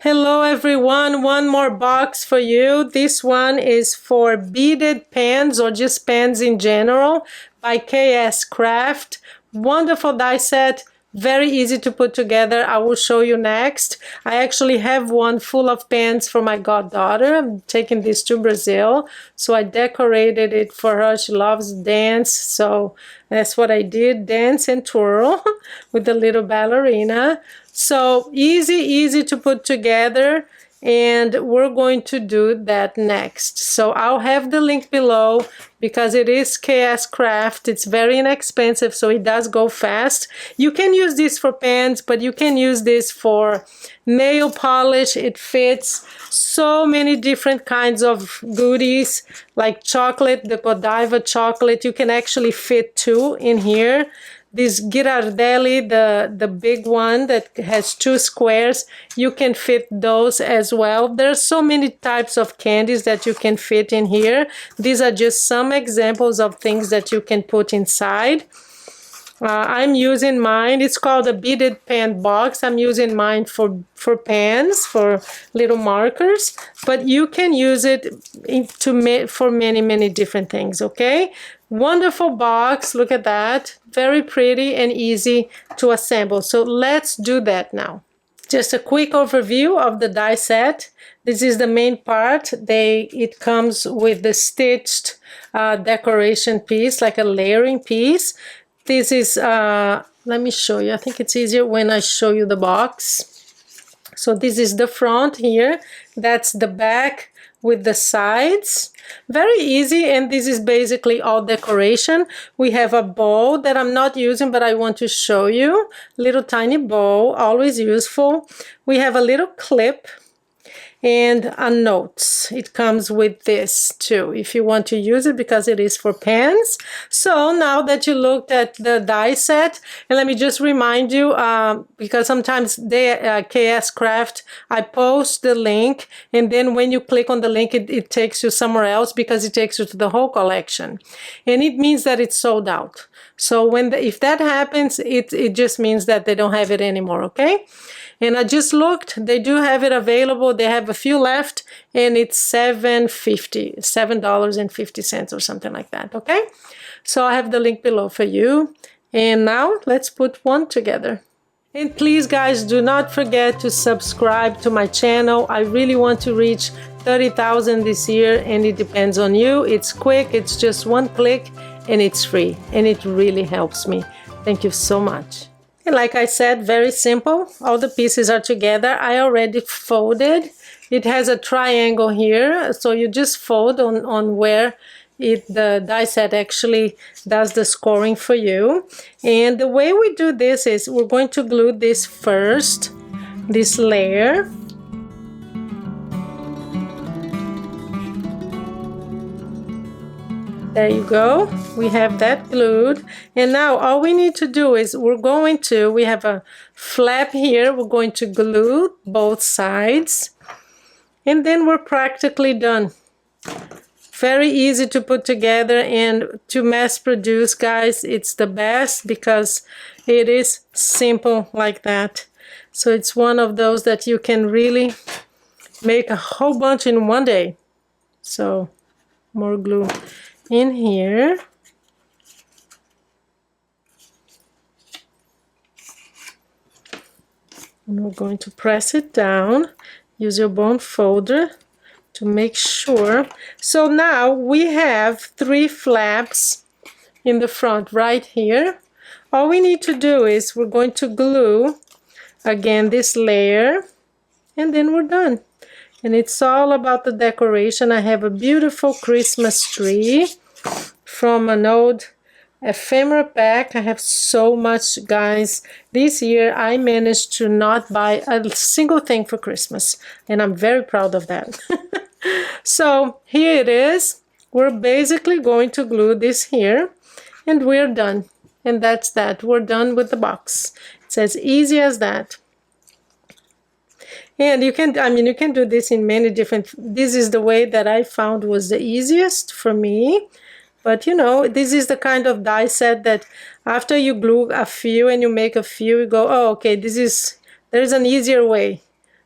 Hello everyone, one more box for you. This one is for beaded pens or just pens in general by KS Craft. Wonderful die set, very easy to put together. I will show you next. I actually have one full of pens for my goddaughter. I'm taking this to Brazil, so I decorated it for her. She loves dance, so that's what I did, dance and twirl with the little ballerina. So easy to put together, and we're going to do that next. So I'll have the link below because it is KS Craft. It's very inexpensive, so it does go fast. You can use this for pens, but you can use this for nail polish. It fits so many different kinds of goodies, like chocolate, the Godiva chocolate. You can actually fit two in here. This Ghirardelli, the big one that has two squares, you can fit those as well. There's so many types of candies that you can fit in here. These are just some examples of things that you can put inside. I'm using mine. It's called a beaded pen box. I'm using mine for pens, for little markers, but you can use it for many different things, okay? Wonderful box, look at that. Very pretty and easy to assemble. So let's do that now. Just a quick overview of the die set. This is the main part. It comes with the stitched decoration piece, like a layering piece. This is, let me show you. I think it's easier when I show you the box. So this is the front here. That's the back with the sides. Very easy, and this is basically all decoration. We have a bow that I'm not using, but I want to show you. Little tiny bow, always useful. We have a little clip and a notes. It comes with this too, if you want to use it, because it is for pens. So now that you looked at the die set, and let me just remind you, because sometimes they KS Craft, I post the link, and then when you click on the link, it takes you somewhere else because it takes you to the whole collection, and it means that it's sold out. So if that happens, it just means that they don't have it anymore, okay? And I just looked, they do have it available. They have a few left, and it's $7.50 or something like that, okay? So I have the link below for you. And now let's put one together. And please, guys, do not forget to subscribe to my channel. I really want to reach 30,000 this year, and it depends on you. It's quick, it's just one click, and it's free, and it really helps me. Thank you so much. And like I said, very simple. All the pieces are together. I already folded. It has a triangle here, so you just fold on where the die set actually does the scoring for you. And the way we do this is we're going to glue this first, this layer. There you go. We have that glued. And now all we need to do is we have a flap here. We're going to glue both sides. And then we're practically done. Very easy to put together, and to mass produce, guys, it's the best because it is simple like that. So it's one of those that you can really make a whole bunch in one day. So more glue in here. And we're going to press it down. Use your bone folder to make sure. So now we have 3 flaps in the front right here. All we need to do is we're going to glue again this layer, and then we're done. And it's all about the decoration. I have a beautiful Christmas tree from an old ephemera pack. I have so much, guys. This year I managed to not buy a single thing for Christmas, and I'm very proud of that. So here it is. We're basically going to glue this here, and we're done. And that's that. We're done with the box. It's as easy as that. And you can, you can do this in many different, this is the way that I found was the easiest for me. But you know, this is the kind of die set that after you glue a few and you make a few, you go, oh, okay, there's an easier way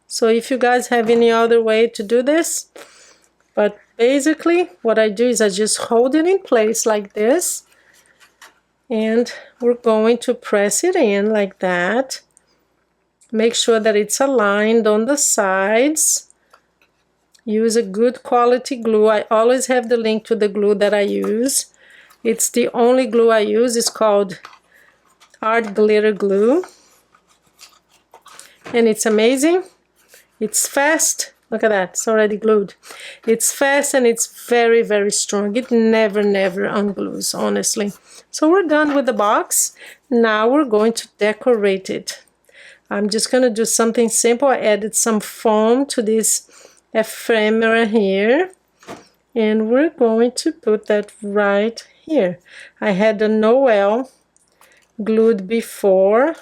So if you guys have any other way to do this, but basically what I do is I just hold it in place like this, and we're going to press it in like that. Make sure that it's aligned on the sides. Use a good quality glue. I always have the link to the glue that I use. It's the only glue I use. It's called Art Glitter Glue. And it's amazing. It's fast. Look at that, it's already glued. It's fast and it's very, very strong. It never unglues, honestly. So we're done with the box. Now we're going to decorate it. I'm just going to do something simple. I added some foam to this ephemera here. And we're going to put that right here. I had the Noel glued before.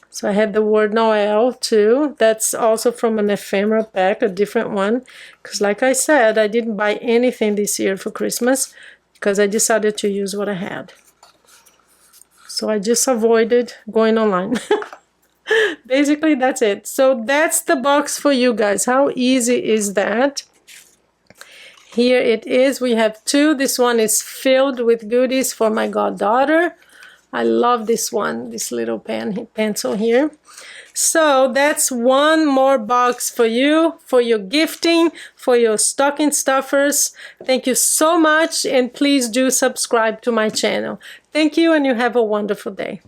So I have the word Noel too. That's also from an ephemera pack, a different one. Because like I said, I didn't buy anything this year for Christmas because I decided to use what I had. So I just avoided going online. Basically, that's it. So that's the box for you guys. How easy is that? Here it is. We have two. This one is filled with goodies for my goddaughter. I love this one, this little pencil here. So that's one more box for you, for your gifting, for your stocking stuffers. Thank you so much, and please do subscribe to my channel. Thank you, and you have a wonderful day.